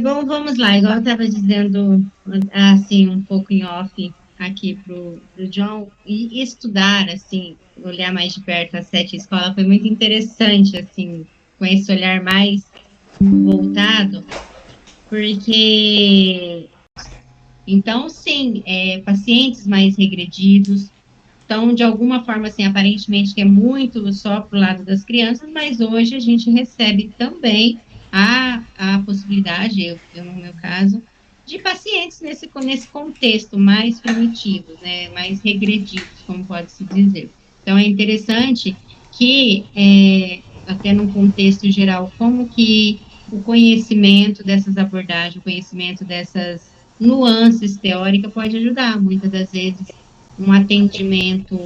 Bom, vamos lá. Igual eu estava dizendo, assim, um pouco em off aqui pro John, e estudar, assim, olhar mais de perto a sete escola foi muito interessante, assim, com esse olhar mais voltado, porque, então, sim, pacientes mais regredidos, então, de alguma forma, assim, aparentemente que é muito só para o lado das crianças, mas hoje a gente recebe também a possibilidade, eu no meu caso, de pacientes nesse contexto mais primitivos, né, mais regredidos, como pode-se dizer. Então, é interessante que, até num contexto geral, como que o conhecimento dessas abordagens, o conhecimento dessas nuances teóricas pode ajudar, muitas das vezes, um atendimento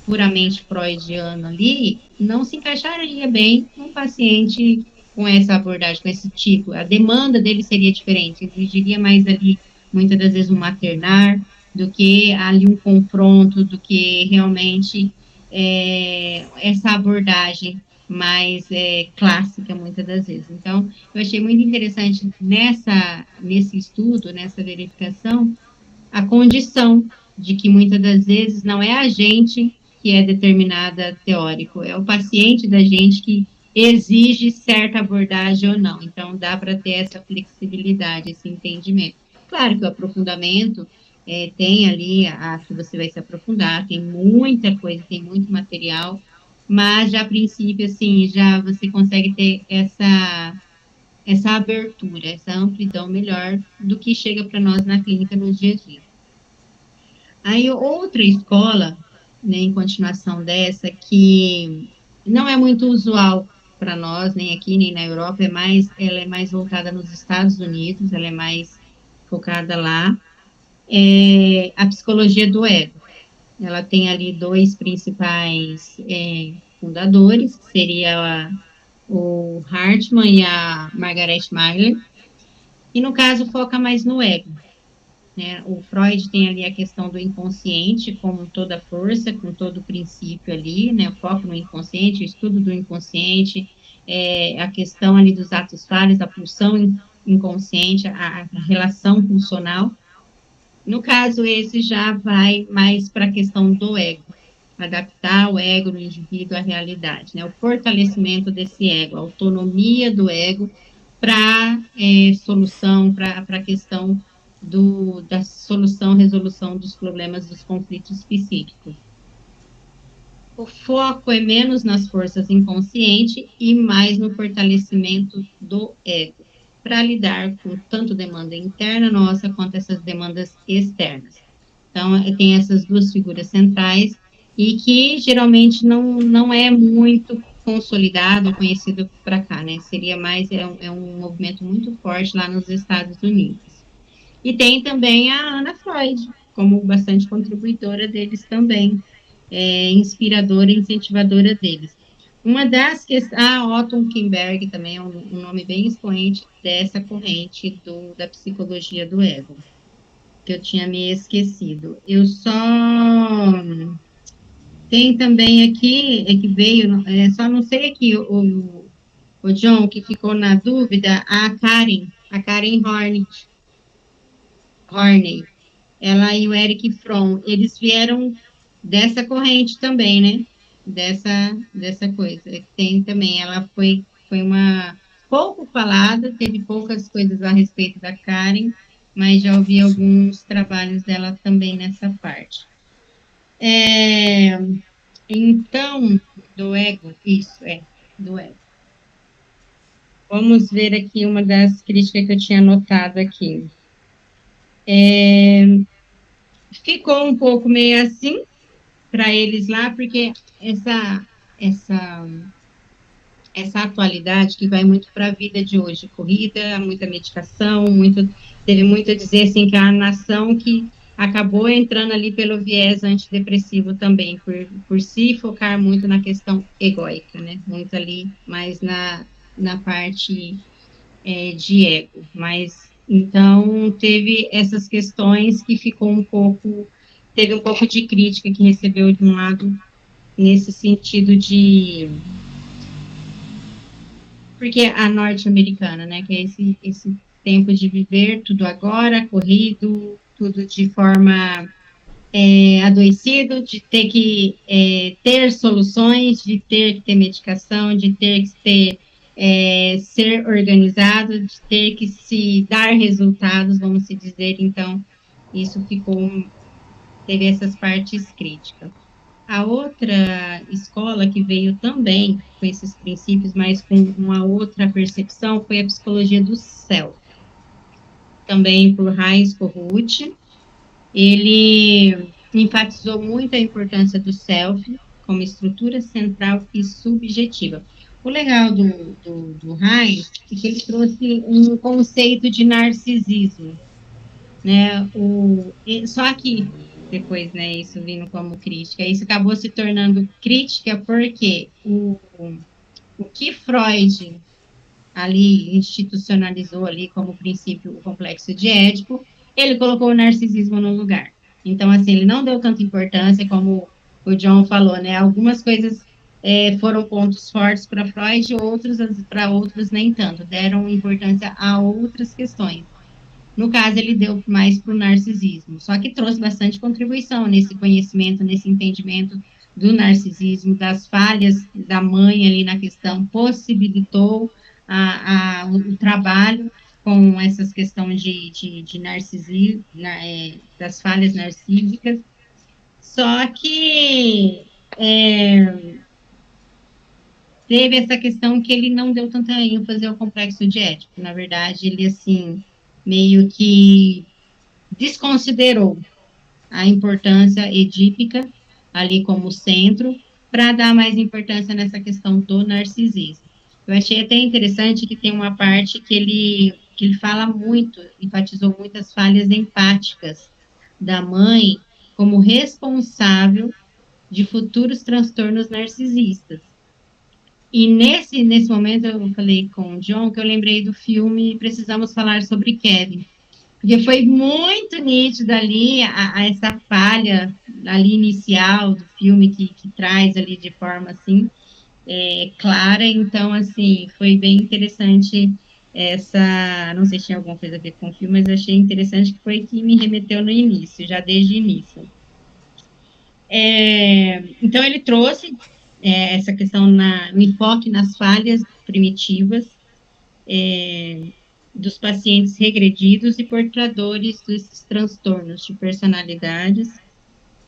puramente freudiano ali, não se encaixaria bem num paciente com essa abordagem, com esse tipo. A demanda dele seria diferente, exigiria mais ali, muitas das vezes, um maternar, do que ali um confronto, do que realmente essa abordagem mais clássica, muitas das vezes. Então, eu achei muito interessante nesse estudo, nessa verificação, a condição de que muitas das vezes não é a gente que é determinada teórico, é o paciente da gente que exige certa abordagem ou não. Então, dá para ter essa flexibilidade, esse entendimento. Claro que o aprofundamento tem ali a que você vai se aprofundar, tem muita coisa, tem muito material, mas já a princípio, assim, já você consegue ter essa abertura, essa amplidão melhor do que chega para nós na clínica nos dias a dia. Aí outra escola, né, em continuação dessa, que não é muito usual para nós, nem aqui, nem na Europa, ela é mais voltada nos Estados Unidos, ela é mais focada lá, é a psicologia do ego. Ela tem ali dois principais fundadores, que seria o Hartman e a Margaret Meyer, e no caso foca mais no ego. Né? O Freud tem ali a questão do inconsciente como toda força, com todo o princípio ali, né? O foco no inconsciente, o estudo do inconsciente, a questão ali dos atos falhos, a pulsão inconsciente, a relação funcional. No caso, esse já vai mais para a questão do ego, adaptar o ego no indivíduo à realidade, né? O fortalecimento desse ego, a autonomia do ego para solução, para a questão da solução, resolução dos problemas, dos conflitos psíquicos. O foco é menos nas forças inconscientes e mais no fortalecimento do ego, para lidar com tanto demanda interna nossa quanto essas demandas externas. Então, tem essas duas figuras centrais e que geralmente não é muito consolidado, conhecido para cá, né? Seria mais, é um movimento muito forte lá nos Estados Unidos. E tem também a Ana Freud, como bastante contribuidora deles também, inspiradora e incentivadora deles. Uma das questões, Otto Kemberg também é um nome bem expoente dessa corrente da psicologia do ego, que eu tinha me esquecido. Eu só tem também aqui, que veio, só não sei aqui, o John, que ficou na dúvida, a Karen Horney, ela e o Eric Fromm, eles vieram dessa corrente também, né? Dessa coisa. Tem também, ela foi uma pouco falada, teve poucas coisas a respeito da Karen, mas já ouvi alguns trabalhos dela também nessa parte. Então, do ego, do ego. Vamos ver aqui uma das críticas que eu tinha anotado aqui. Ficou um pouco meio assim para eles lá, porque essa atualidade que vai muito para a vida de hoje, corrida, muita medicação, teve muito a dizer assim que a nação que acabou entrando ali pelo viés antidepressivo também, por se focar muito na questão egóica, né? Muito ali mais na parte de ego, mas então teve essas questões que teve um pouco de crítica que recebeu de um lado nesse sentido porque a norte-americana, né, que é esse tempo de viver tudo agora, corrido, tudo de forma adoecido, de ter que ter soluções, de ter que ter medicação, de ter que ter, ser organizado, de ter que se dar resultados, vamos se dizer. Então, isso teve essas partes críticas. A outra escola que veio também com esses princípios, mas com uma outra percepção, foi a psicologia do self, também por Heinz Kohut. Ele enfatizou muito a importância do self como estrutura central e subjetiva. O legal do Heinz é que ele trouxe um conceito de narcisismo, né? Só que depois, né, isso vindo como crítica, isso acabou se tornando crítica porque o que Freud ali institucionalizou ali como princípio o complexo de Édipo, ele colocou o narcisismo no lugar. Então, assim, ele não deu tanta importância como o John falou, né? Algumas coisas foram pontos fortes para Freud, outros para outros nem tanto, deram importância a outras questões. No caso, ele deu mais para o narcisismo, só que trouxe bastante contribuição nesse conhecimento, nesse entendimento do narcisismo, das falhas da mãe ali na questão, possibilitou o trabalho com essas questões de narcisismo, das falhas narcísicas, só que teve essa questão que ele não deu tanta ênfase ao complexo de Édipo. Na verdade, ele, assim, meio que desconsiderou a importância edípica ali como centro para dar mais importância nessa questão do narcisismo. Eu achei até interessante que tem uma parte que ele fala muito, enfatizou muitas falhas empáticas da mãe como responsável de futuros transtornos narcisistas. E nesse momento eu falei com o John que eu lembrei do filme Precisamos Falar sobre Kevin, porque foi muito nítido ali essa falha ali inicial do filme que traz ali de forma assim clara. Então, assim, foi bem interessante essa, não sei se tinha alguma coisa a ver com o filme, mas eu achei interessante que foi que me remeteu no início, já desde o início. Então, ele trouxe essa questão no enfoque nas falhas primitivas dos pacientes regredidos e portadores desses transtornos de personalidades,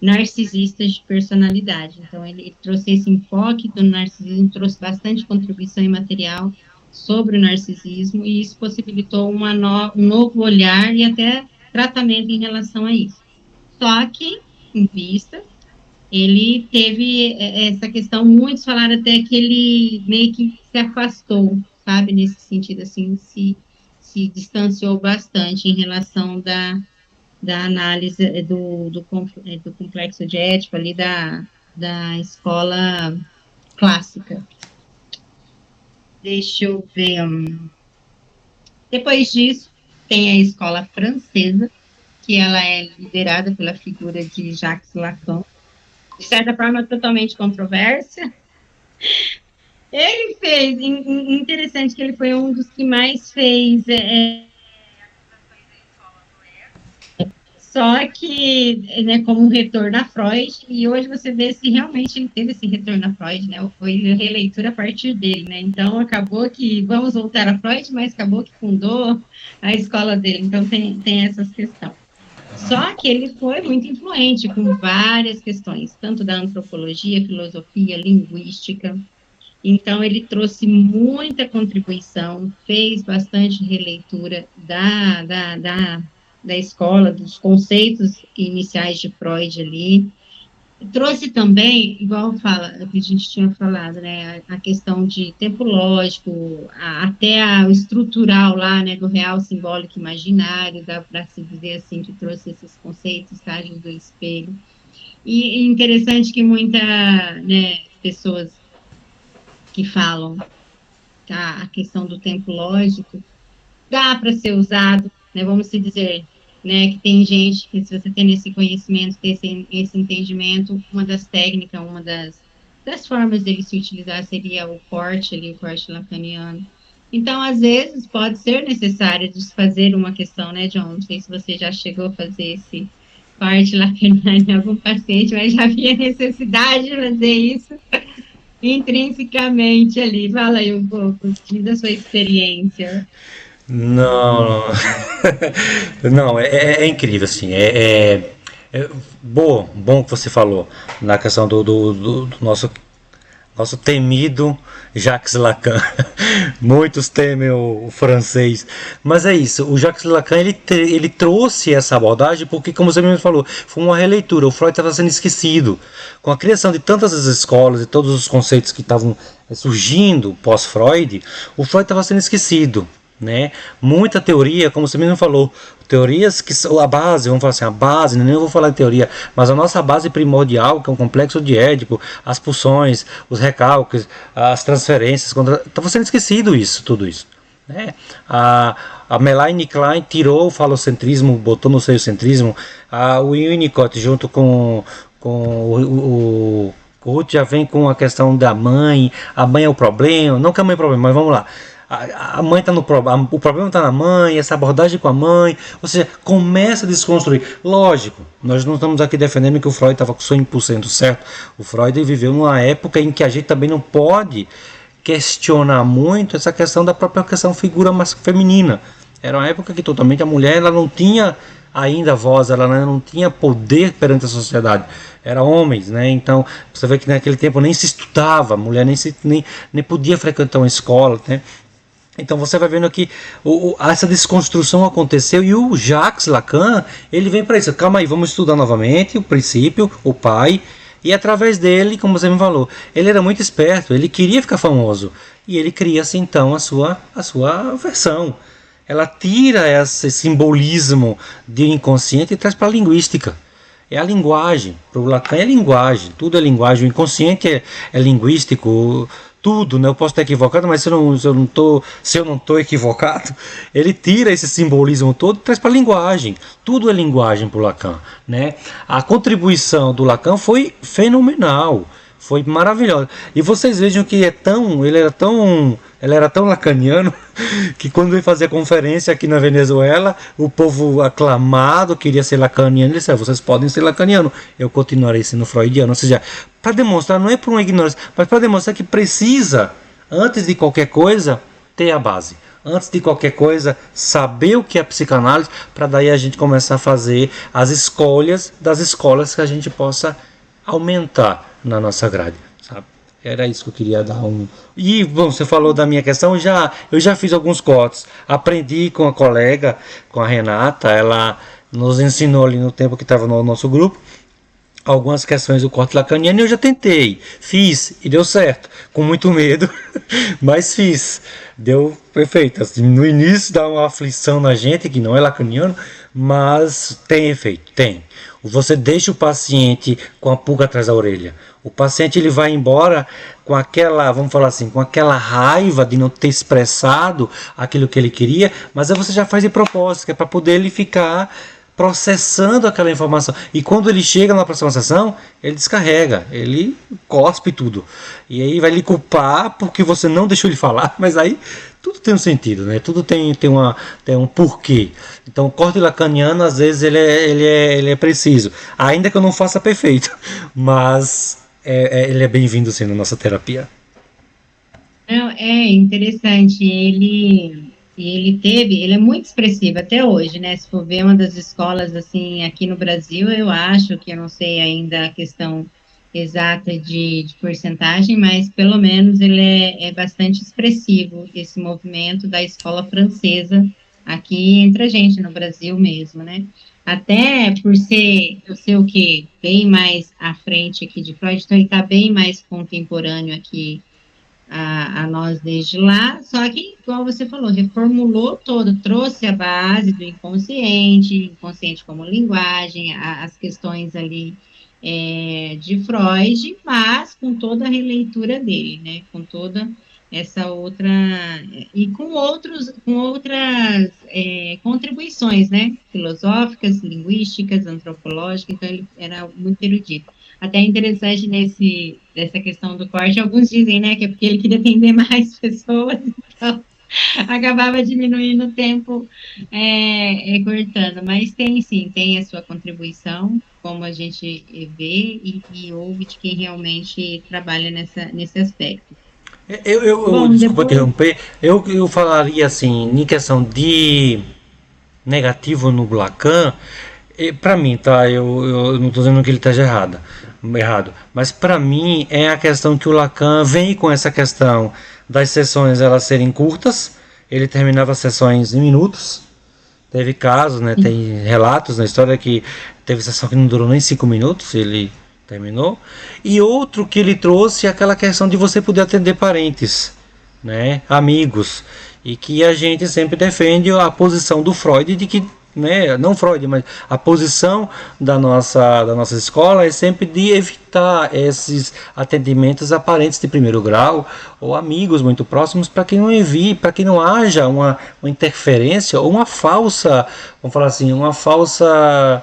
narcisistas de personalidade. Então, ele trouxe esse enfoque do narcisismo, trouxe bastante contribuição em material sobre o narcisismo, e isso possibilitou um novo olhar e até tratamento em relação a isso. Só que, em vista, ele teve essa questão, muitos falaram até que ele meio que se afastou, sabe, nesse sentido, assim, se distanciou bastante em relação da análise do complexo de Édipo, ali da escola clássica. Deixa eu ver. Depois disso, tem a escola francesa, que ela é liderada pela figura de Jacques Lacan, de certa forma totalmente controversa. Ele fez, interessante que ele foi um dos que mais fez só que, né, como um retorno a Freud, e hoje você vê se realmente ele teve esse retorno a Freud, né, foi releitura a partir dele, né, então acabou que, vamos voltar a Freud, mas acabou que fundou a escola dele, então tem essas questões. Só que ele foi muito influente com várias questões, tanto da antropologia, filosofia, linguística. Então, ele trouxe muita contribuição, fez bastante releitura da escola, dos conceitos iniciais de Freud ali. Trouxe também, igual que a gente tinha falado, né, a questão de tempo lógico, até o estrutural lá, né, do real simbólico imaginário, dá para se dizer assim, que trouxe esses conceitos, estágios do espelho. E interessante que muitas, né, pessoas que falam a questão do tempo lógico dá para ser usado, né, vamos se dizer, né, que tem gente que, se você tem esse conhecimento, ter esse entendimento, uma das técnicas, uma das formas dele se utilizar seria o corte ali, o corte lacaniano. Então, às vezes, pode ser necessário desfazer uma questão, né, John? Não sei se você já chegou a fazer esse corte lacrimal em algum paciente, mas já havia necessidade de fazer isso intrinsecamente ali. Fala aí um pouco, diz a sua experiência. Não, não, é incrível, assim, bom que você falou na questão do nosso temido Jacques Lacan. Muitos temem o francês. Mas é isso, o Jacques Lacan ele trouxe essa abordagem porque, como você mesmo falou, foi uma releitura. O Freud estava sendo esquecido. Com a criação de tantas as escolas e todos os conceitos que estavam surgindo pós-Freud, o Freud estava sendo esquecido. Né? Muita teoria, como você mesmo falou, teorias que são a base, vamos falar assim, a base, nem eu vou falar de teoria, mas a nossa base primordial, que é um complexo de Édipo, as pulsões, os recalques, as transferências, estava sendo esquecido isso, tudo isso. Né? A Melanie Klein tirou o falocentrismo, botou no seiocentrismo, o Winnicott junto com o Ruth já vem com a questão da mãe, a mãe é o problema, não que a mãe é o problema, mas vamos lá. A mãe está no problema, o problema está na mãe, essa abordagem com a mãe, ou seja, começa a desconstruir. Lógico, nós não estamos aqui defendendo que o Freud estava com 100% certo. O Freud viveu numa época em que a gente também não pode questionar muito essa questão da própria questão figura feminina. Era uma época que totalmente a mulher ela não tinha ainda voz, ela não tinha poder perante a sociedade. Era homens, né? Então você vê que naquele tempo nem se estudava, a mulher nem podia frequentar uma escola, né? Então você vai vendo que essa desconstrução aconteceu e o Jacques Lacan ele vem para isso. Calma aí, vamos estudar novamente o princípio, o pai, e através dele, como você me falou, ele era muito esperto, ele queria ficar famoso e ele cria-se então a sua versão. Ela tira esse simbolismo de inconsciente e traz para a linguística. É a linguagem. Para o Lacan é linguagem, tudo é linguagem. O inconsciente é linguístico, tudo, né? Eu posso estar equivocado, mas se eu não tô equivocado, ele tira esse simbolismo todo e traz para a linguagem. Tudo é linguagem para o Lacan, né? A contribuição do Lacan foi fenomenal, foi maravilhosa. E vocês vejam que ele era tão lacaniano que quando ele fazia conferência aqui na Venezuela, o povo aclamado queria ser lacaniano. Ele disse: vocês podem ser lacaniano, eu continuarei sendo freudiano. Ou seja, para demonstrar, não é por uma ignorância, mas para demonstrar que precisa, antes de qualquer coisa, ter a base. Antes de qualquer coisa, saber o que é psicanálise, para daí a gente começar a fazer as escolhas das escolas que a gente possa aumentar na nossa grade, sabe? Era isso que eu queria dar um. E, bom, você falou da minha questão, eu já fiz alguns cortes. Aprendi com a colega, com a Renata, ela nos ensinou ali no tempo que estava no nosso grupo algumas questões do corte lacaniano e eu já tentei, fiz e deu certo, com muito medo, mas fiz, deu perfeito. Assim, no início dá uma aflição na gente que não é lacaniano, mas tem efeito, tem. Você deixa o paciente com a pulga atrás da orelha. O paciente ele vai embora com aquela, vamos falar assim, com aquela raiva de não ter expressado aquilo que ele queria, mas aí você já faz de propósito, que é para poder ele ficar processando aquela informação. E quando ele chega na próxima sessão, ele descarrega, ele cospe tudo. E aí vai lhe culpar porque você não deixou ele falar, mas aí tudo tem um sentido, né? Tudo tem um porquê. Então o corte lacaniano, às vezes, ele é preciso. Ainda que eu não faça perfeito, mas ele é bem-vindo sim na nossa terapia. Não, é interessante. Ele é muito expressivo até hoje, né? Se for ver uma das escolas, assim, aqui no Brasil, eu acho que eu não sei ainda a questão exata de porcentagem, mas pelo menos ele é bastante expressivo, esse movimento da escola francesa aqui entre a gente, no Brasil mesmo, né? Até por ser, eu sei o que, bem mais à frente aqui de Freud, então ele está bem mais contemporâneo aqui a nós desde lá, só que, igual você falou, reformulou todo, trouxe a base do inconsciente, inconsciente como linguagem, as questões ali de Freud, mas com toda a releitura dele, né, com toda essa outra, e com outras contribuições, né, filosóficas, linguísticas, antropológicas, então ele era muito erudito. Até interessante nessa questão do corte, alguns dizem, né, que é porque ele queria atender mais pessoas, então acabava diminuindo o tempo, cortando, mas tem sim, tem a sua contribuição, como a gente vê e ouve de quem realmente trabalha nesse aspecto. Bom, Desculpa depois, interromper, eu falaria assim, em questão de negativo no Lacan, para mim, tá? Eu não estou dizendo que ele esteja errado, mas para mim é a questão que o Lacan vem com essa questão das sessões elas serem curtas. Ele terminava as sessões em minutos. Teve casos, né? Tem relatos na história que teve sessão que não durou nem 5 minutos. Ele terminou. E outro que ele trouxe é aquela questão de você poder atender parentes, né, amigos, e que a gente sempre defende a posição do Freud de que, né, não Freud, mas a posição da nossa escola é sempre de evitar esses atendimentos a parentes de primeiro grau ou amigos muito próximos, para que não evite, para que não haja uma interferência ou uma falsa, vamos falar assim, uma falsa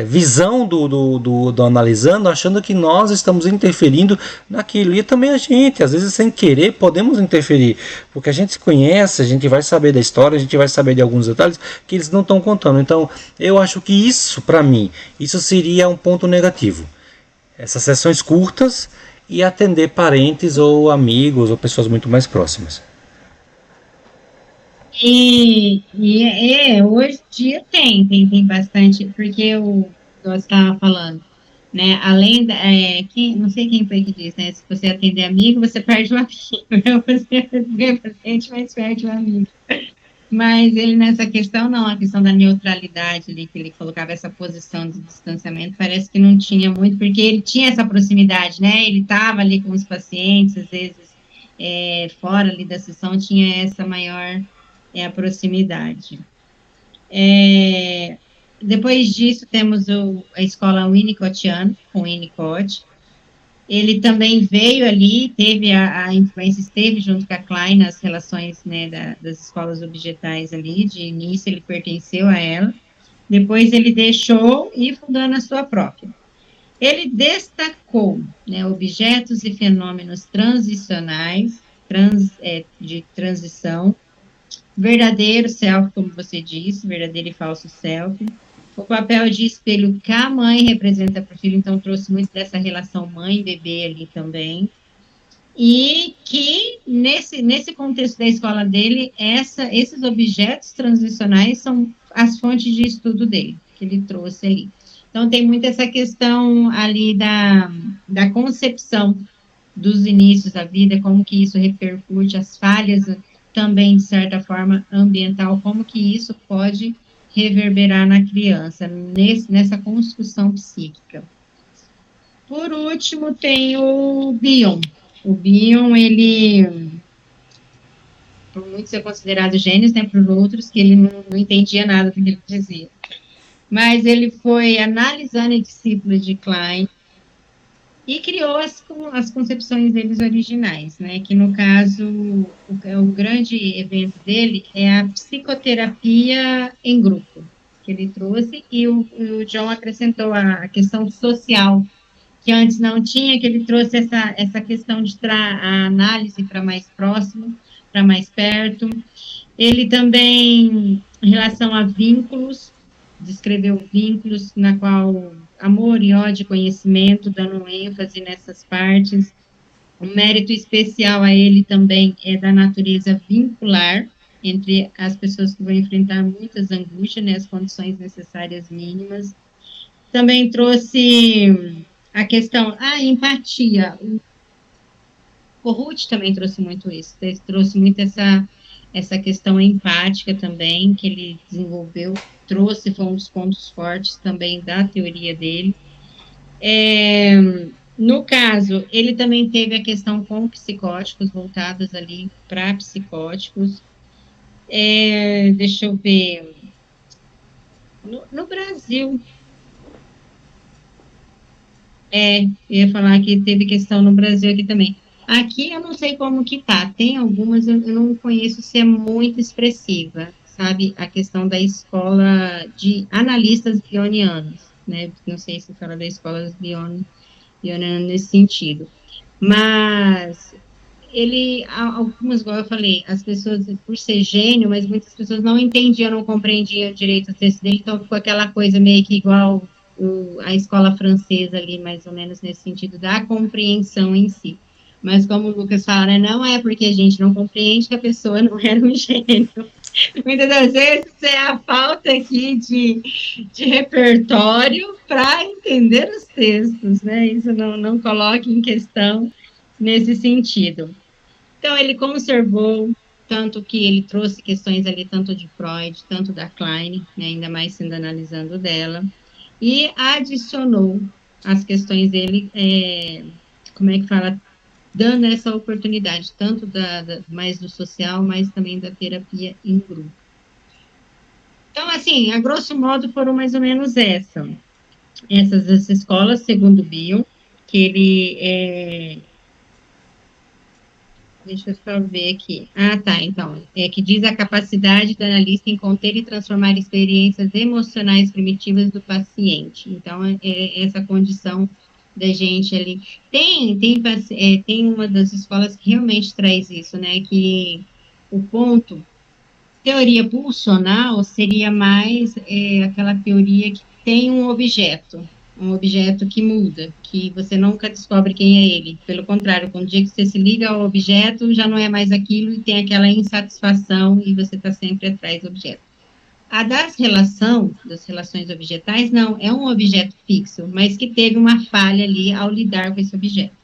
visão do analisando, achando que nós estamos interferindo naquilo. E também a gente, às vezes sem querer, podemos interferir, porque a gente se conhece, a gente vai saber da história, a gente vai saber de alguns detalhes que eles não estão contando. Então, eu acho que isso, para mim, isso seria um ponto negativo. Essas sessões curtas e atender parentes ou amigos ou pessoas muito mais próximas. hoje em dia tem bastante, porque eu estava falando, né? Além não sei quem foi que disse, né? Se você atender amigo, você perde o amigo. Você vê paciente, mas perde o amigo. Mas ele nessa questão, não, a questão da neutralidade ali, que ele colocava essa posição de distanciamento, parece que não tinha muito, porque ele tinha essa proximidade, né? Ele estava ali com os pacientes, às vezes, fora ali da sessão, tinha essa maior a proximidade. Depois disso, temos a escola Winnicottiana, com Winnicott. Ele também veio ali, teve a influência, esteve junto com a Klein nas relações, né, das escolas objetais ali. De início, ele pertenceu a ela. Depois, ele deixou e fundando a sua própria. Ele destacou, né, objetos e fenômenos transicionais, de transição, verdadeiro self, como você disse, verdadeiro e falso self. O papel de espelho que a mãe representa para o filho, então trouxe muito dessa relação mãe-bebê ali também. E que, nesse contexto da escola dele, esses objetos transicionais são as fontes de estudo dele, que ele trouxe ali. Então, tem muito essa questão ali da concepção dos inícios da vida, como que isso repercute, as falhas também, de certa forma, ambiental, como que isso pode reverberar na criança, nessa construção psíquica. Por último, tem o Bion. O Bion, ele, por muitos é considerado gênio, né, por outros, que ele não entendia nada do que ele dizia. Mas ele foi analisando e discípulo de Klein, e criou as concepções deles originais, né? Que no caso, o grande evento dele é a psicoterapia em grupo, que ele trouxe, e o John acrescentou a questão social, que antes não tinha, que ele trouxe essa questão de a análise para mais próximo, para mais perto. Ele também, em relação a vínculos, descreveu vínculos na qual amor e ódio, conhecimento, dando ênfase nessas partes. Um mérito especial a ele também é da natureza vincular entre as pessoas que vão enfrentar muitas angústias, né, as condições necessárias mínimas. Também trouxe a questão, empatia. O Ruth também trouxe muito isso, trouxe muito essa questão empática também, que ele desenvolveu, trouxe, foi um dos pontos fortes também da teoria dele. No caso, ele também teve a questão com psicóticos, voltadas ali para psicóticos. Deixa eu ver. No Brasil, eu ia falar que teve questão no Brasil aqui também. Aqui eu não sei como que tá, tem algumas, eu não conheço se é muito expressiva, sabe? A questão da escola de analistas bionianos, né? Não sei se fala da escola bioniana nesse sentido. Mas algumas, igual eu falei, as pessoas, por ser gênio, mas muitas pessoas não entendiam, não compreendiam direito o texto dele, então ficou aquela coisa meio que igual a escola francesa ali, mais ou menos nesse sentido da compreensão em si. Mas como o Lucas fala, né, não é porque a gente não compreende que a pessoa não era um gênio. Muitas das vezes é a falta aqui de repertório para entender os textos, né? Isso não coloca em questão nesse sentido. Então, ele conservou, tanto que ele trouxe questões ali, tanto de Freud, tanto da Klein, né, ainda mais sendo analisando dela, e adicionou as questões dele, como é que fala, dando essa oportunidade, tanto mais do social, mas também da terapia em grupo. Então, assim, a grosso modo, foram mais ou menos essas escolas, segundo o Bion, que ele deixa eu só ver aqui. Ah, tá, então. Que diz a capacidade do analista em conter e transformar experiências emocionais primitivas do paciente. Então, essa condição da gente ali. Tem uma das escolas que realmente traz isso, né? Que o ponto, teoria pulsional seria mais aquela teoria que tem um objeto que muda, que você nunca descobre quem é ele. Pelo contrário, quando o dia que você se liga ao objeto, já não é mais aquilo e tem aquela insatisfação e você está sempre atrás do objeto. A das relações objetais, não, é um objeto fixo, mas que teve uma falha ali ao lidar com esse objeto.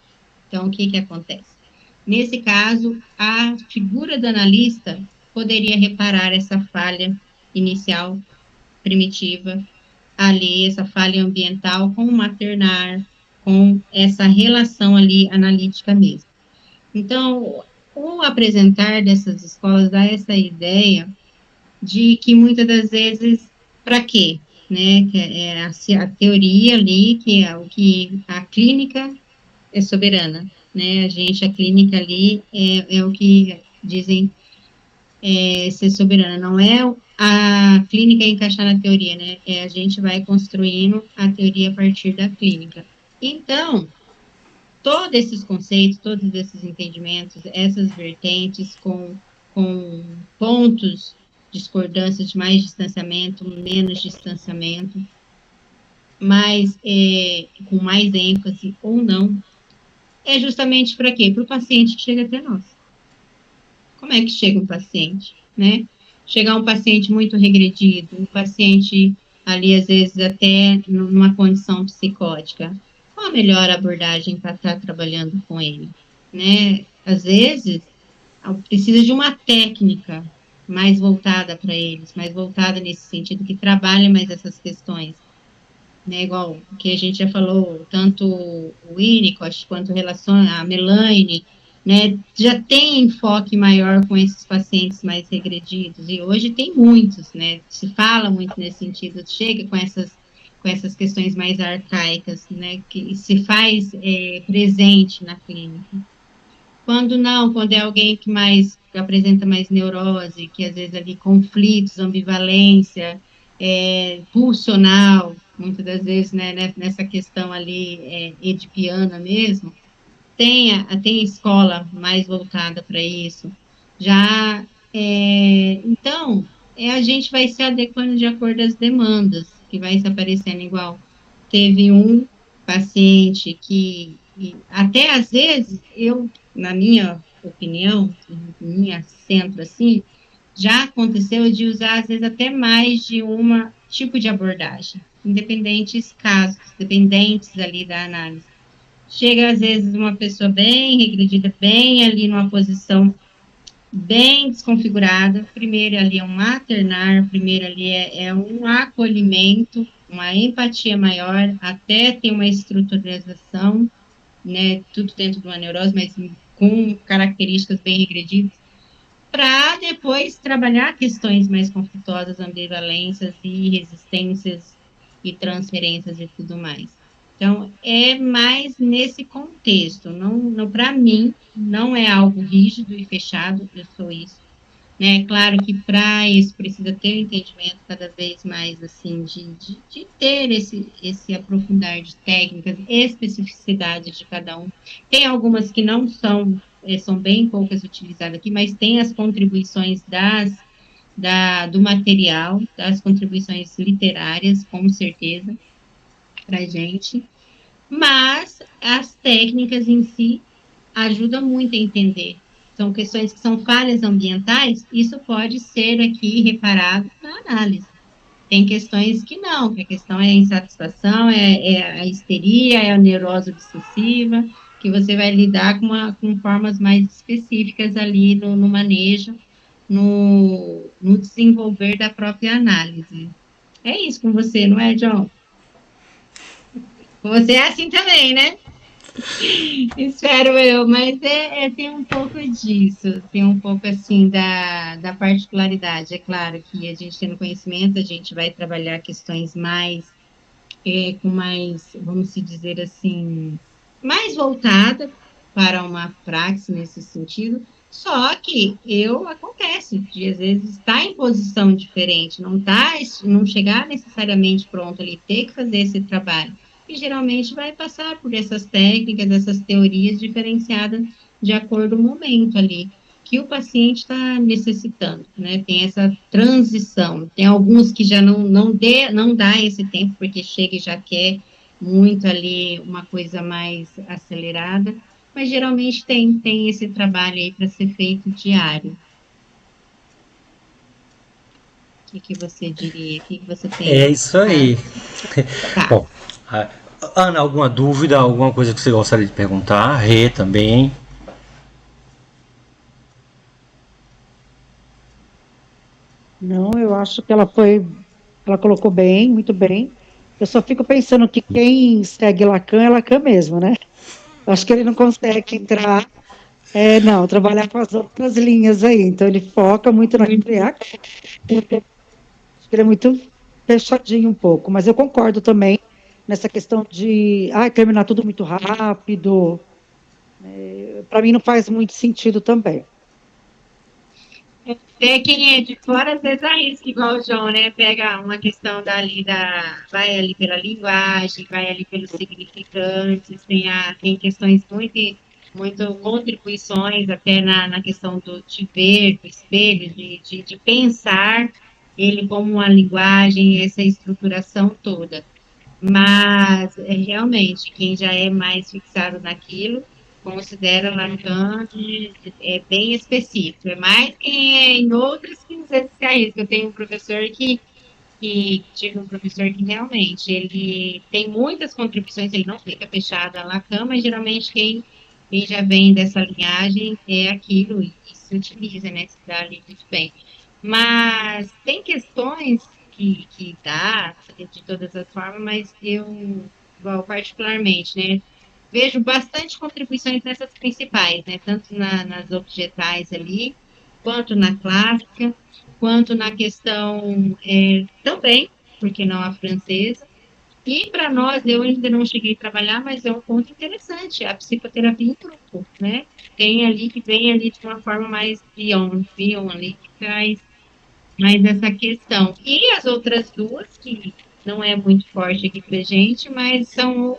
Então, o que acontece? Nesse caso, a figura do analista poderia reparar essa falha inicial, primitiva, ali, essa falha ambiental com o maternar, com essa relação ali analítica mesmo. Então, o apresentar dessas escolas dá essa ideia de que muitas das vezes, para quê? Né? Que é a teoria ali, que é o que a clínica é soberana, né? A clínica ali é o que dizem ser soberana, não é a clínica encaixar na teoria, né? A gente vai construindo a teoria a partir da clínica. Então, todos esses conceitos, todos esses entendimentos, essas vertentes com pontos discordâncias de mais distanciamento, menos distanciamento, mais, com mais ênfase ou não, é justamente para quê? Para o paciente que chega até nós. Como é que chega um paciente, né? Chegar um paciente muito regredido, um paciente ali, às vezes, até numa condição psicótica. Qual a melhor abordagem para estar trabalhando com ele, né? Às vezes, precisa de uma técnica mais voltada para eles, mais voltada nesse sentido, que trabalha mais essas questões, né? Igual que a gente já falou, tanto o Winnicott quanto a Melanie, né, já tem enfoque maior com esses pacientes mais regredidos, e hoje tem muitos, né, se fala muito nesse sentido, chega com essas questões mais arcaicas, né, que se faz presente na clínica. Quando não, quando é alguém que apresenta mais neurose, que às vezes ali conflitos, ambivalência, pulsional, muitas das vezes, né, nessa questão ali edipiana mesmo, tem escola mais voltada para isso. Já, então, a gente vai se adequando de acordo às demandas, que vai se aparecendo igual. Teve um paciente que, até às vezes, na minha opinião, minha centro, assim, já aconteceu de usar, às vezes, até mais de uma tipo de abordagem, independentes casos, dependentes ali da análise. Chega, às vezes, uma pessoa bem regredida, bem ali numa posição bem desconfigurada. Primeiro ali é um maternar, primeiro ali é um acolhimento, uma empatia maior, até ter uma estruturização, né, tudo dentro de uma neurose, mas com características bem regredidas, para depois trabalhar questões mais conflituosas, ambivalências e resistências e transferências e tudo mais. Então, é mais nesse contexto. Não, para mim, não é algo rígido e fechado, eu sou isso. Né? Claro que para isso precisa ter um entendimento cada vez mais, assim, de ter esse aprofundar de técnicas, especificidades de cada um. Tem algumas que não são são bem poucas utilizadas aqui, mas tem as contribuições do material, das contribuições literárias, com certeza, para a gente, mas as técnicas em si ajudam muito a entender. São questões que são falhas ambientais, isso pode ser aqui reparado na análise. Tem questões que não, que a questão é a insatisfação, é a histeria, é a neurose obsessiva, que você vai lidar com formas mais específicas ali no manejo, no desenvolver da própria análise. É isso com você, não é, John? Com você é assim também, né? Espero eu, mas tem um pouco disso, tem um pouco assim da particularidade. É claro que a gente tendo conhecimento, a gente vai trabalhar questões mais, com mais, vamos se dizer assim, mais voltada para uma praxe nesse sentido. Só que acontece de às vezes estar em posição diferente, não chegar necessariamente pronto ali, ter que fazer esse trabalho e geralmente vai passar por essas técnicas, essas teorias diferenciadas de acordo com o momento ali que o paciente está necessitando, né? Tem essa transição. Tem alguns que já não dá esse tempo, porque chega e já quer muito ali uma coisa mais acelerada, mas geralmente tem esse trabalho aí para ser feito diário. O que você diria? O que você tem? É isso aí. Tá. Bom, Ana, alguma dúvida, alguma coisa que você gostaria de perguntar? Rê também. Não, eu acho que ela colocou bem, muito bem. Eu só fico pensando que quem segue Lacan é Lacan mesmo, né? Eu acho que ele não consegue entrar, não, trabalhar com as outras linhas aí. Então ele foca muito na embriaca. Acho que ele é muito fechadinho um pouco, mas eu concordo também nessa questão de terminar tudo muito rápido. Para mim não faz muito sentido também. Quem é de fora, às vezes arrisca, igual o João, né? Pega uma questão vai ali pela linguagem, vai ali pelos significantes, tem questões muito contribuições até na questão de ver, do espelho, de pensar ele como uma linguagem, essa estruturação toda. Mas, realmente, quem já é mais fixado naquilo, considera Lacan bem específico. É mais quem é em outras que às vezes se arrisca. Eu tenho um professor tive um professor que realmente, ele tem muitas contribuições, ele não fica fechado a Lacan, mas geralmente quem já vem dessa linhagem é aquilo e se utiliza, né, se dá ali muito bem. Mas tem questões que dá de todas as formas, mas eu, igual, particularmente, né, vejo bastante contribuições nessas principais, né, tanto nas objetais ali, quanto na clássica, quanto na questão também, porque não a francesa. E para nós, eu ainda não cheguei a trabalhar, mas é um ponto interessante, a psicoterapia em grupo, né? Tem ali que vem ali de uma forma mais Bion ali, que traz mais essa questão. E as outras duas, que não é muito forte aqui pra gente, mas são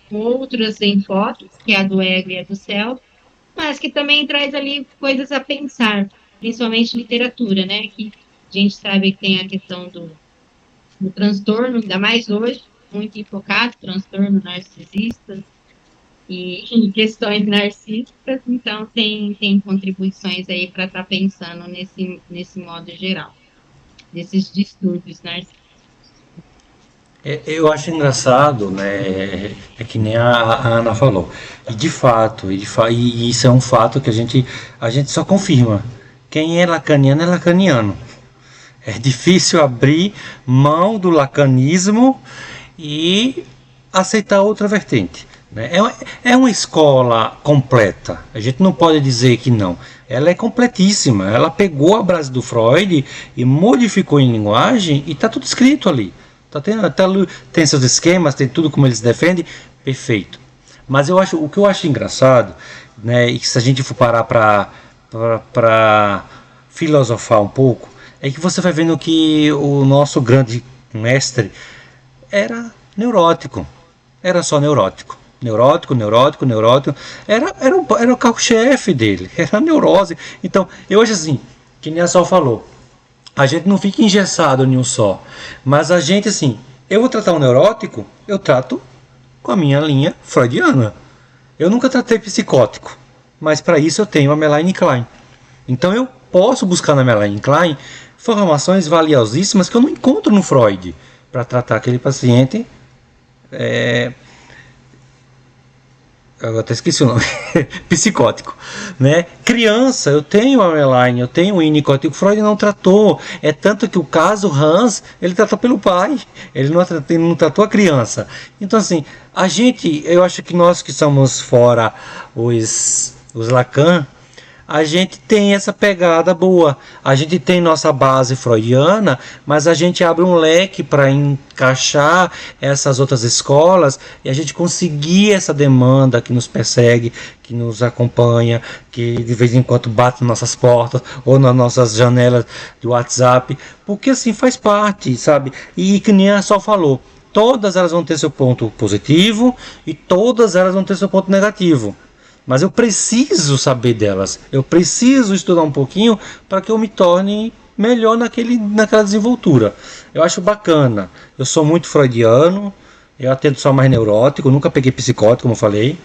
com outros enfoques, que é a do ego e a do self, mas que também traz ali coisas a pensar, principalmente literatura, né? Que a gente sabe que tem a questão do transtorno, ainda mais hoje, muito enfocado, transtorno narcisista e em questões narcísicas, então tem contribuições aí para estar pensando nesse modo geral, desses distúrbios narcísicos. Eu acho engraçado, né? É que nem a Ana falou. E de fato, e isso é um fato que a gente só confirma. Quem é lacaniano. É difícil abrir mão do lacanismo e aceitar outra vertente. Né? É uma escola completa. A gente não pode dizer que não. Ela é completíssima. Ela pegou a base do Freud e modificou em linguagem e está tudo escrito ali. Tem seus esquemas, tem tudo como eles defendem, perfeito. Mas o que eu acho engraçado, né, e que se a gente for parar para filosofar um pouco, é que você vai vendo que o nosso grande mestre era neurótico, era só neurótico. Neurótico, neurótico, neurótico. Era o carro-chefe dele, era a neurose. Então, eu acho assim, que nem a Sol falou, a gente não fica engessado em um só. Mas a gente, assim, eu vou tratar um neurótico, eu trato com a minha linha freudiana. Eu nunca tratei psicótico, mas para isso eu tenho a Melanie Klein. Então eu posso buscar na Melanie Klein informações valiosíssimas que eu não encontro no Freud para tratar aquele paciente. Eu até esqueci o nome. Psicótico, né? Criança, eu tenho a Melanie, eu tenho o Winnicott. O Freud não tratou. É tanto que o caso Hans, ele tratou pelo pai. Ele não tratou a criança. Então, assim, eu acho que nós que somos fora os Lacan, a gente tem essa pegada boa. A gente tem nossa base freudiana, mas a gente abre um leque para encaixar essas outras escolas e a gente conseguir essa demanda que nos persegue, que nos acompanha, que de vez em quando bate nas nossas portas ou nas nossas janelas do WhatsApp, porque assim faz parte, sabe? E que nem a Sol falou, todas elas vão ter seu ponto positivo e todas elas vão ter seu ponto negativo. Mas eu preciso saber delas, eu preciso estudar um pouquinho para que eu me torne melhor naquela desenvoltura. Eu acho bacana, eu sou muito freudiano, eu atendo só mais neurótico, nunca peguei psicótico, como eu falei.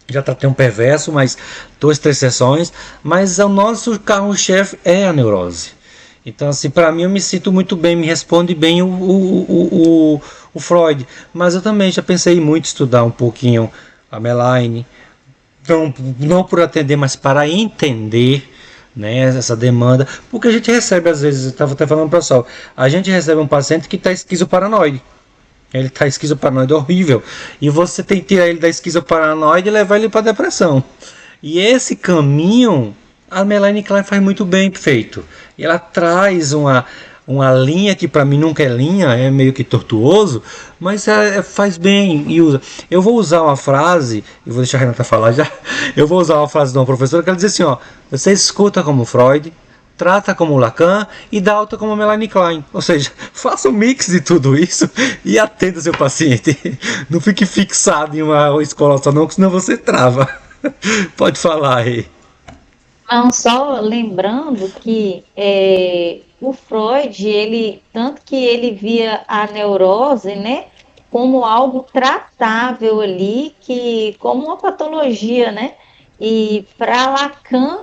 Já tratei um perverso, mas 2, 3 sessões. Mas o nosso carro-chefe é a neurose. Então, assim, para mim eu me sinto muito bem, me responde bem o Freud. Mas eu também já pensei muito em estudar um pouquinho a Melanie. Não por atender, mas para entender, né, essa demanda, porque a gente recebe às vezes, eu estava até falando para o pessoal, a gente recebe um paciente que está esquizoparanoide, ele está esquizoparanoide horrível, e você tem que tirar ele da esquizoparanoide e levar ele para a depressão, e esse caminho a Melanie Klein faz muito bem feito, e ela traz uma linha que para mim nunca é linha, é meio que tortuoso, mas faz bem e usa. Eu vou usar uma frase, e vou deixar a Renata falar já, eu vou usar uma frase de uma professora que ela diz assim, ó, você escuta como Freud, trata como Lacan e dá alta como Melanie Klein. Ou seja, faça um mix de tudo isso e atenda seu paciente. Não fique fixado em uma escola só não, senão você trava. Pode falar aí. Não, só lembrando que o Freud, tanto que ele via a neurose, né, como algo tratável ali, como uma patologia, né, e para Lacan,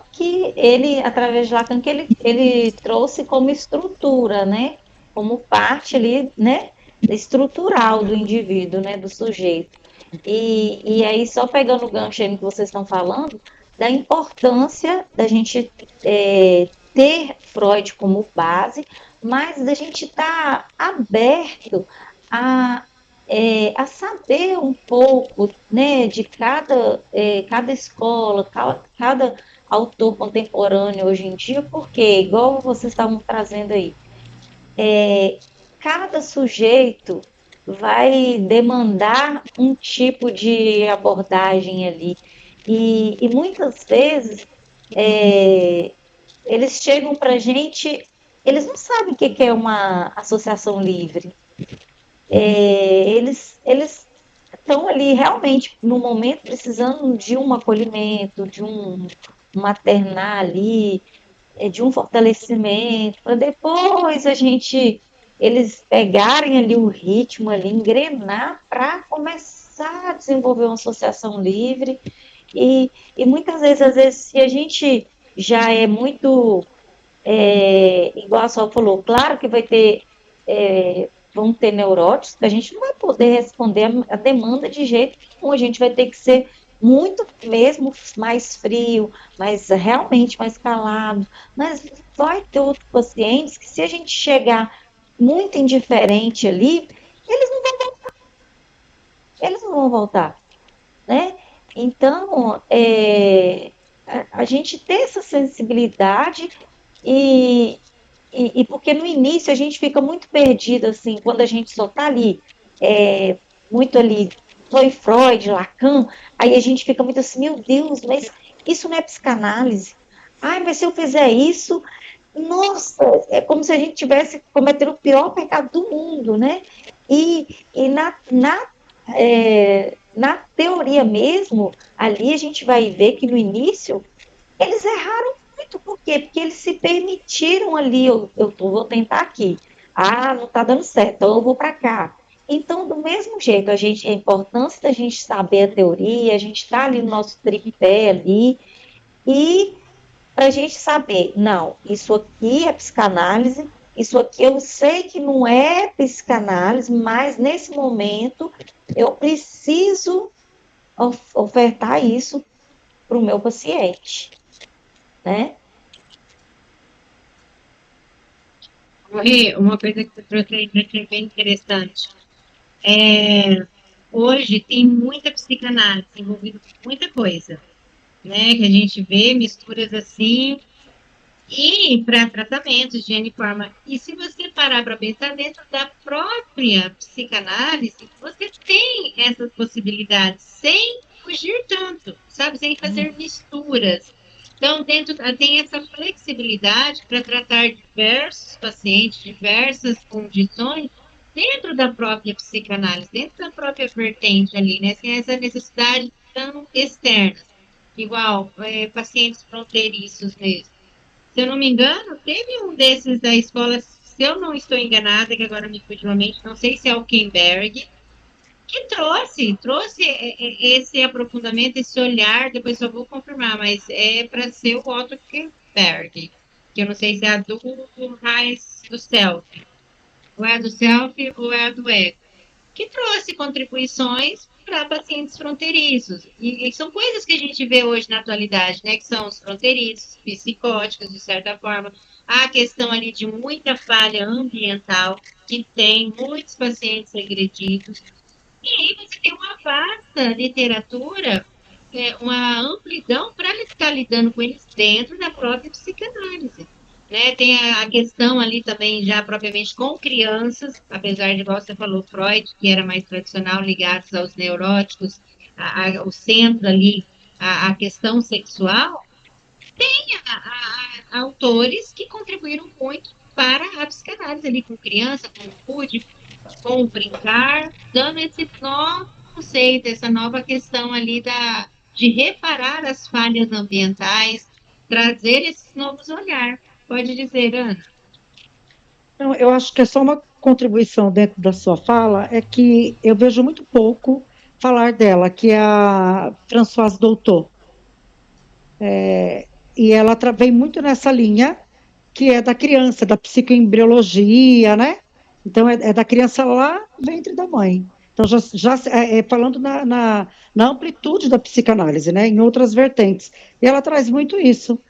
através de Lacan, que ele trouxe como estrutura, né, como parte ali, né, estrutural do indivíduo, né, do sujeito. E aí, só pegando o gancho aí que vocês estão falando, da importância da gente ter Freud como base, mas da gente estar aberto a saber um pouco, né, de cada escola, cada autor contemporâneo hoje em dia, porque, igual vocês estavam trazendo aí, cada sujeito vai demandar um tipo de abordagem ali. E muitas vezes eles chegam para a gente, eles não sabem o que é uma associação livre. Eles estão ali realmente, no momento, precisando de um acolhimento, de um maternar ali, de um fortalecimento, para depois eles pegarem ali o ritmo, ali, engrenar para começar a desenvolver uma associação livre. E muitas vezes, às vezes, se a gente já é muito, igual a Sol falou, claro que vão ter neuróticos, que a gente não vai poder responder a demanda de jeito nenhum, a gente vai ter que ser muito mesmo mais frio, realmente mais calado, mas vai ter outros pacientes que, se a gente chegar muito indiferente ali, eles não vão voltar, né? Então, a gente ter essa sensibilidade e porque no início a gente fica muito perdido, assim, quando a gente só está ali, muito ali, foi Freud, Lacan, aí a gente fica muito assim, meu Deus, mas isso não é psicanálise. Ai, mas se eu fizer isso, nossa, é como se a gente tivesse cometendo o pior pecado do mundo, né? E na teoria mesmo, ali a gente vai ver que no início eles erraram muito. Por quê? Porque eles se permitiram ali, vou tentar aqui. Ah, não está dando certo, então eu vou para cá. Então, do mesmo jeito, a importância da gente saber a teoria, a gente está ali no nosso tripé ali, e para a gente saber, não, isso aqui é psicanálise, isso aqui eu sei que não é psicanálise, mas nesse momento eu preciso ofertar isso para o meu paciente, né? Uma coisa que você trouxe aí que eu achei bem interessante. Hoje tem muita psicanálise envolvida com muita coisa, né? Que a gente vê misturas assim, e para tratamento, higiene e forma. E se você parar para pensar dentro da própria psicanálise, você tem essas possibilidades sem fugir tanto, sabe? Sem fazer misturas. Então, tem essa flexibilidade para tratar diversos pacientes, diversas condições, dentro da própria psicanálise, dentro da própria vertente ali, né? Sem essa necessidade tão externa. Igual, pacientes fronteiriços mesmo. Se eu não me engano, teve um desses da escola, se eu não estou enganada, que agora me fugiu a mente, não sei se é o Kenberg, que trouxe esse aprofundamento, esse olhar, depois só vou confirmar, mas é para ser o Otto Kenberg, que eu não sei se é a do Raiz do Self, ou é a do Self ou é a do Ego, que trouxe contribuições para pacientes fronteiriços. E são coisas que a gente vê hoje na atualidade, né? Que são os fronteiriços, psicóticos, de certa forma. Há a questão ali de muita falha ambiental, que tem muitos pacientes regredidos. E aí você tem uma vasta literatura, uma amplidão para estar lidando com eles dentro da própria psicanálise. Né, tem a questão ali também já propriamente com crianças, apesar de, igual você falou, Freud, que era mais tradicional, ligados aos neuróticos, o centro ali, a questão sexual, tem autores que contribuíram muito para a psicanálise ali com criança, com o CUD, com o brincar, dando esse novo conceito, essa nova questão ali de reparar as falhas ambientais, trazer esses novos olhares. Pode dizer, Ana. Então, eu acho que é só uma contribuição dentro da sua fala, é que eu vejo muito pouco falar dela, que é a Françoise Doutor. E ela vem muito nessa linha, que é da criança, da psicoembriologia, né? Então, é da criança lá no ventre da mãe. Então, já falando na amplitude da psicanálise, né? Em outras vertentes. E ela traz muito isso.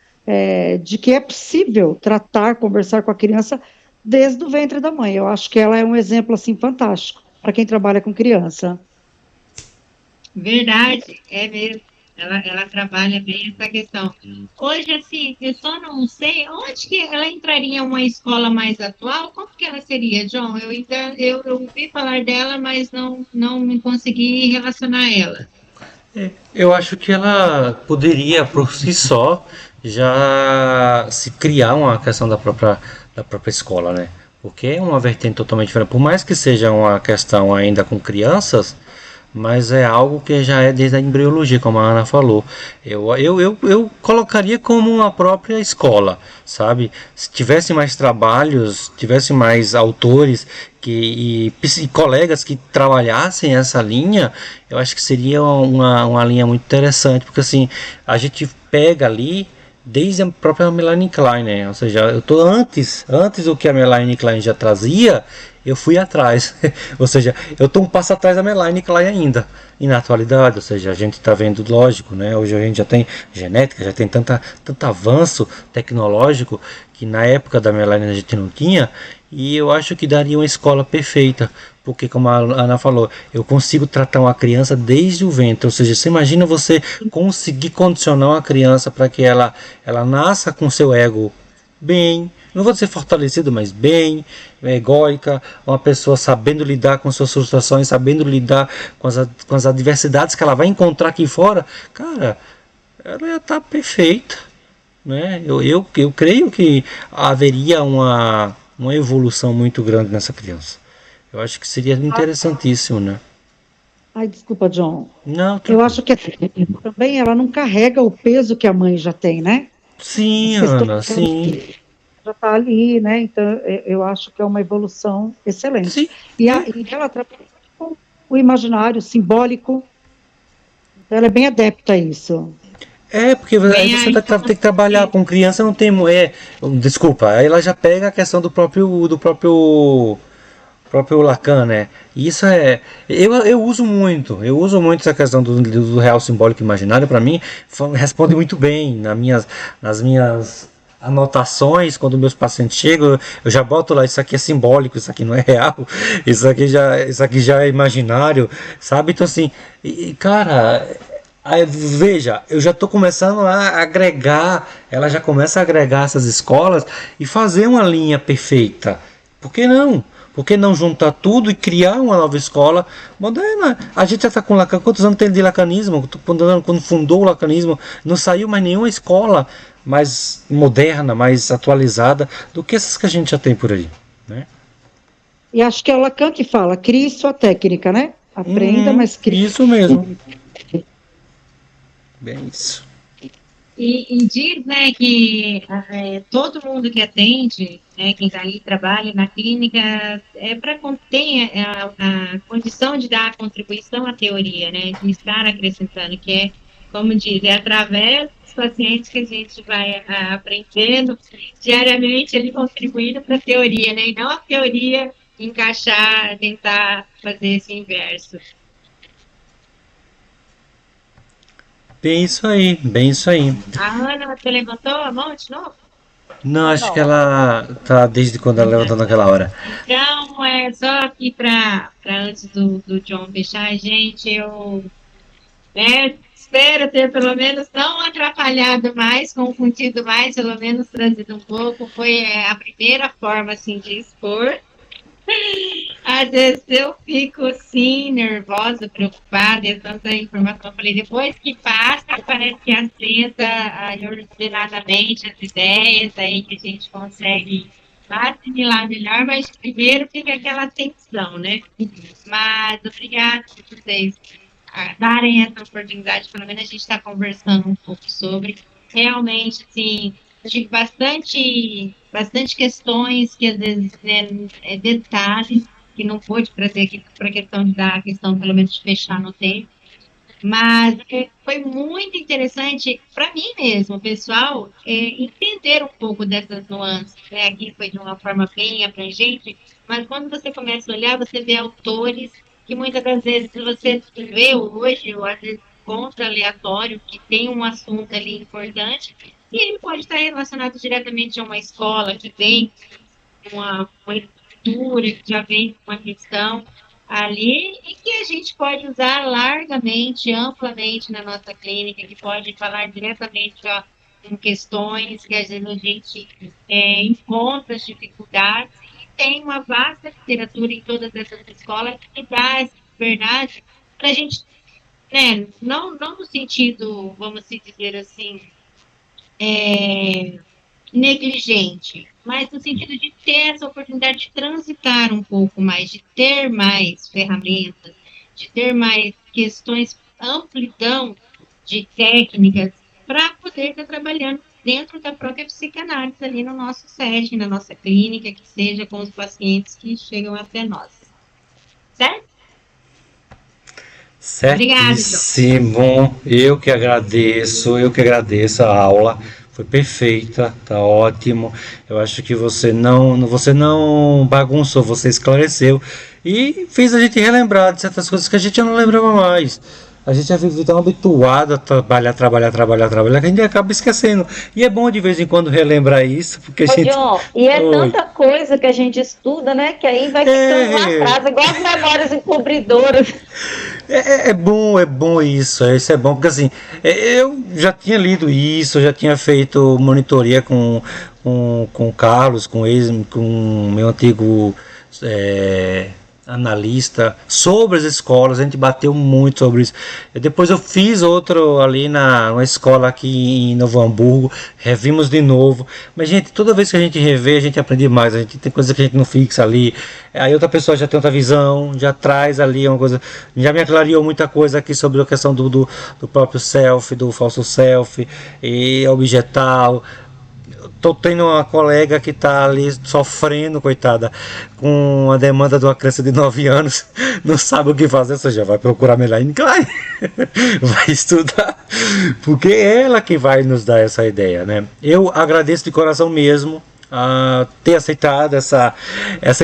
De que é possível tratar, conversar com a criança desde o ventre da mãe. Eu acho que ela é um exemplo assim fantástico para quem trabalha com criança. Verdade, é mesmo. Ela trabalha bem essa questão. Hoje, assim, eu só não sei onde que ela entraria em uma escola mais atual. Como que ela seria, John? Eu ouvi falar dela, mas não me consegui relacionar ela. Eu acho que ela poderia, por si só, já se criar uma questão da própria escola, né? Porque é uma vertente totalmente diferente. Por mais que seja uma questão ainda com crianças, mas é algo que já é desde a embriologia, como a Ana falou. Eu colocaria como uma própria escola, sabe? Se tivesse mais trabalhos, tivesse mais autores e colegas que trabalhassem essa linha, eu acho que seria uma linha muito interessante, porque assim, a gente pega ali desde a própria Melanie Klein, né? Ou seja, eu tô antes do que a Melanie Klein já trazia, eu fui atrás. Ou seja, eu estou um passo atrás da Melanie Klein ainda. E na atualidade, ou seja, a gente está vendo, lógico, né? Hoje a gente já tem genética, já tem tanto avanço tecnológico que na época da Melanie a gente não tinha. E eu acho que daria uma escola perfeita, porque como a Ana falou, eu consigo tratar uma criança desde o ventre. Ou seja, você imagina você conseguir condicionar uma criança para que ela nasça com seu ego bem, não vou dizer fortalecido, mas bem, egóica, uma pessoa sabendo lidar com suas frustrações, sabendo lidar com as adversidades que ela vai encontrar aqui fora. Cara, ela ia estar perfeita, né? Eu creio que haveria uma evolução muito grande nessa criança. Eu acho que seria interessantíssimo, né? Ai, desculpa, John. Não, Eu acho que também ela não carrega o peso que a mãe já tem, né? sim, As questões Ana, sim. já está ali, né? Então, eu acho que é uma evolução excelente. Sim. E ela trabalha com o imaginário simbólico, então ela é bem adepta a isso. Porque aí Bem, você aí, tem que trabalhar com criança, não tem. Desculpa, aí ela já pega a questão do próprio Lacan, né? E isso eu uso muito essa questão do real simbólico imaginário, para mim, responde muito bem nas minhas anotações, quando meus pacientes chegam, eu já boto lá, isso aqui é simbólico, isso aqui não é real, isso aqui já é imaginário, sabe? Então assim, cara, aí, veja, eu já estou começando a agregar, ela já começa a agregar essas escolas e fazer uma linha perfeita. Por que não? Por que não juntar tudo e criar uma nova escola moderna? A gente já está com Lacan, quantos anos tem de lacanismo? Quando fundou o lacanismo, não saiu mais nenhuma escola mais moderna, mais atualizada do que essas que a gente já tem por aí, né? E acho que é o Lacan que fala, crie sua técnica, né? Aprenda, mas crie. Isso mesmo. Bem isso. e diz, né, que todo mundo que atende, né, quem está ali trabalha na clínica, é para ter a condição de dar a contribuição à teoria, né, de estar acrescentando, que é, como diz, é através dos pacientes que a gente vai aprendendo diariamente, ele contribuindo para a teoria, né, e não a teoria encaixar, tentar fazer esse inverso. Bem isso aí, bem isso aí. A Ana, você levantou a mão de novo? Não, acho que Não. ela tá desde quando ela levantou naquela hora. Então, só aqui para antes do John fechar, gente, eu espero ter pelo menos não atrapalhado mais, confundido mais, pelo menos trazido um pouco. Foi a primeira forma assim, de expor. Às vezes eu fico assim, nervosa, preocupada, e tanta informação. Eu falei, depois que passa, parece que assenta ordenadamente as ideias, aí que a gente consegue assimilar melhor, mas primeiro fica aquela tensão, né? Mas obrigada por vocês darem essa oportunidade, pelo menos a gente está conversando um pouco sobre. Realmente, assim, eu tive bastante questões que às vezes detalhes que não pôde trazer aqui para a questão de dar a questão, pelo menos, de fechar no tempo. Mas foi muito interessante para mim mesmo, pessoal, entender um pouco dessas nuances. Né? Aqui foi de uma forma bem abrangente, mas quando você começa a olhar, você vê autores que muitas das vezes você vê hoje, ou às vezes contra aleatório, que tem um assunto ali importante, e ele pode estar relacionado diretamente a uma escola que vem uma estrutura, que já vem com uma questão ali e que a gente pode usar largamente, amplamente na nossa clínica, que pode falar diretamente com questões que às vezes a gente encontra as dificuldades e tem uma vasta literatura em todas essas escolas que dá essa verdade para a gente, né, não no sentido, vamos dizer assim, negligente, mas no sentido de ter essa oportunidade de transitar um pouco mais, de ter mais ferramentas, de ter mais questões, amplidão de técnicas para poder estar trabalhando dentro da própria psicanálise ali no nosso setting, na nossa clínica, que seja com os pacientes que chegam até nós. Certo? Certíssimo. Eu que agradeço a aula. Foi perfeita, tá ótimo. Eu acho que você não bagunçou, você esclareceu e fez a gente relembrar de certas coisas que a gente já não lembrava mais. A gente já vive tão habituado a trabalhar, que a gente acaba esquecendo. E é bom de vez em quando relembrar isso, porque a Ô, gente. John, e é Oi. tanta coisa que a gente estuda, né? Que aí vai ficando lá atrás, igual as memórias encobridoras. É bom isso é bom, porque assim, eu já tinha lido isso, eu já tinha feito monitoria com o Carlos, com o meu antigo analista sobre as escolas, a gente bateu muito sobre isso. Depois eu fiz outro ali numa escola aqui em Novo Hamburgo, revimos de novo, mas gente, toda vez que a gente revê, a gente aprende mais, a gente tem coisas que a gente não fixa ali, aí outra pessoa já tem outra visão, já traz ali uma coisa, já me aclarou muita coisa aqui sobre a questão do próprio self, do falso self, e objetal. Tô tendo uma colega que tá ali sofrendo, coitada, com a demanda de uma criança de 9 anos, não sabe o que fazer, você já vai procurar Melanie Klein, vai estudar, porque é ela que vai nos dar essa ideia, né? Eu agradeço de coração mesmo a ter aceitado essa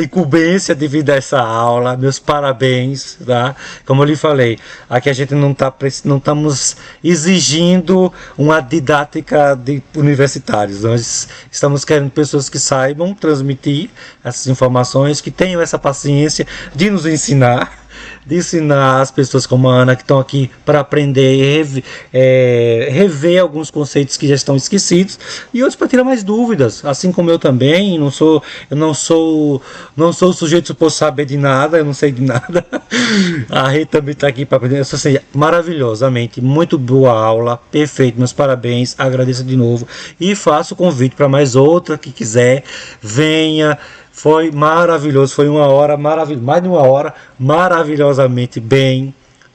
incumbência de vir dar essa aula, meus parabéns, tá? Como eu lhe falei, aqui a gente não estamos exigindo uma didática de universitários, nós estamos querendo pessoas que saibam transmitir essas informações, que tenham essa paciência de nos ensinar, de ensinar as pessoas como a Ana que estão aqui para aprender e rever alguns conceitos que já estão esquecidos e outros para tirar mais dúvidas, assim como eu também eu não sou o sujeito suposto saber de nada, eu não sei de nada. A Rê também está aqui para aprender, assim, maravilhosamente, muito boa aula, perfeito, meus parabéns, agradeço de novo e faço o convite para mais outra que quiser, venha. Foi maravilhoso, foi uma hora maravilhosa, mais de uma hora, maravilhosamente bem,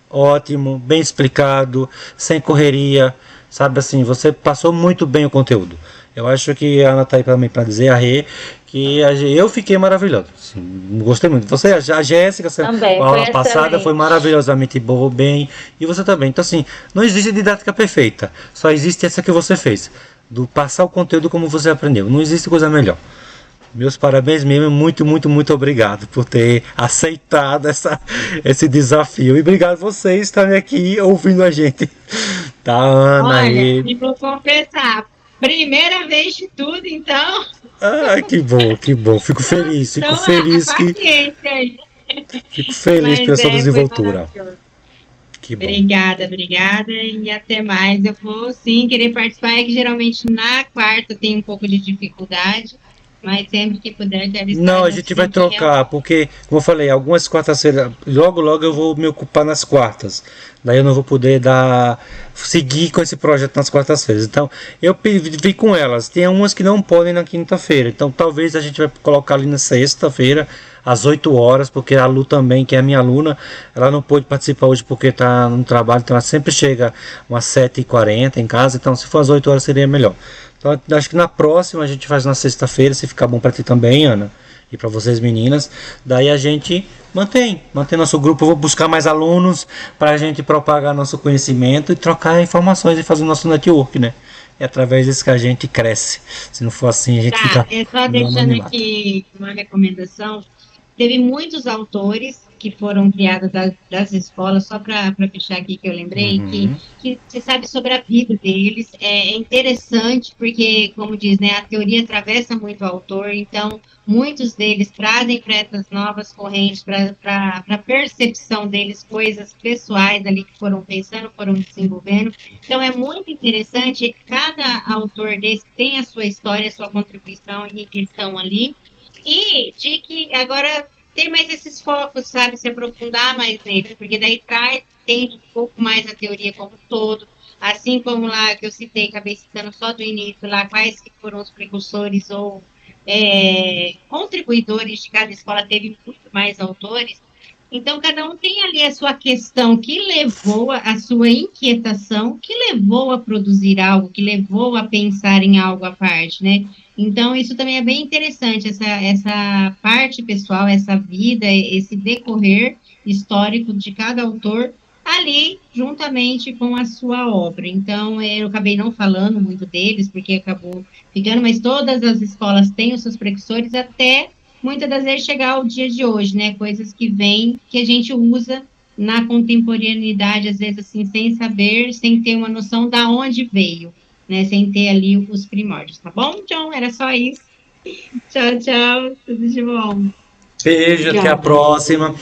ótimo, bem explicado, sem correria, sabe assim, você passou muito bem o conteúdo. Eu acho que a Ana está aí também para dizer, a Rê, que eu fiquei maravilhoso, assim, gostei muito. Você, a Jéssica, Também, a aula passada foi maravilhosamente boa, bem, e você também. Então assim, não existe didática perfeita, só existe essa que você fez, do passar o conteúdo como você aprendeu, não existe coisa melhor. Meus parabéns mesmo, muito, muito, muito obrigado por ter aceitado esse desafio. E obrigado a vocês estarem aqui ouvindo a gente. Tá, Ana? Olha, e vou confessar, primeira vez de tudo, então. Ah, que bom, que bom. Fico feliz, fico Então, feliz Fico feliz pela sua desenvoltura. Que bom. Obrigada. E até mais. Eu vou sim querer participar, é que geralmente na quarta tem um pouco de dificuldade. Mas sempre que puder, deve estar. Não, a gente vai trocar, porque, como eu falei, algumas quartas-feiras, logo eu vou me ocupar nas quartas. Daí eu não vou poder seguir com esse projeto nas quartas-feiras. Então, eu vi com elas. Tem umas que não podem na quinta-feira. Então, talvez a gente vai colocar ali na sexta-feira, às 8 horas, porque a Lu também, que é a minha aluna, ela não pôde participar hoje porque está no trabalho. Então, ela sempre chega umas 7h40 em casa. Então, se for às 8 horas, seria melhor. Então, acho que na próxima a gente faz na sexta-feira, se ficar bom para ti também, Ana, e para vocês meninas. Daí a gente mantém nosso grupo. Eu vou buscar mais alunos para a gente propagar nosso conhecimento e trocar informações e fazer o nosso network, né? É através disso que a gente cresce. Se não for assim, a gente fica. É só deixando aqui uma recomendação. Teve muitos autores que foram criados das escolas, só para fechar aqui que eu lembrei, que você sabe sobre a vida deles. É interessante porque, como diz, né, a teoria atravessa muito o autor, então muitos deles trazem para essas novas correntes, para a percepção deles, coisas pessoais ali que foram pensando, foram desenvolvendo. Então é muito interessante, cada autor desse tem a sua história, a sua contribuição e questão ali, e de que agora ter mais esses focos, sabe, se aprofundar mais neles, porque daí tem um pouco mais a teoria como um todo, assim como lá que eu citei, acabei citando só do início, lá quais que foram os precursores ou contribuidores de cada escola, teve muito mais autores. Então, cada um tem ali a sua questão que levou a sua inquietação, que levou a produzir algo, que levou a pensar em algo à parte, né? Então, isso também é bem interessante, essa parte pessoal, essa vida, esse decorrer histórico de cada autor ali, juntamente com a sua obra. Então, eu acabei não falando muito deles, porque acabou ficando, mas todas as escolas têm os seus precursores até muitas das vezes chegar ao dia de hoje, né? Coisas que vêm, que a gente usa na contemporaneidade, às vezes assim, sem saber, sem ter uma noção da onde veio, né? Sem ter ali os primórdios, tá bom, John? Era só isso. Tchau, tudo de bom. Beijo, até a próxima.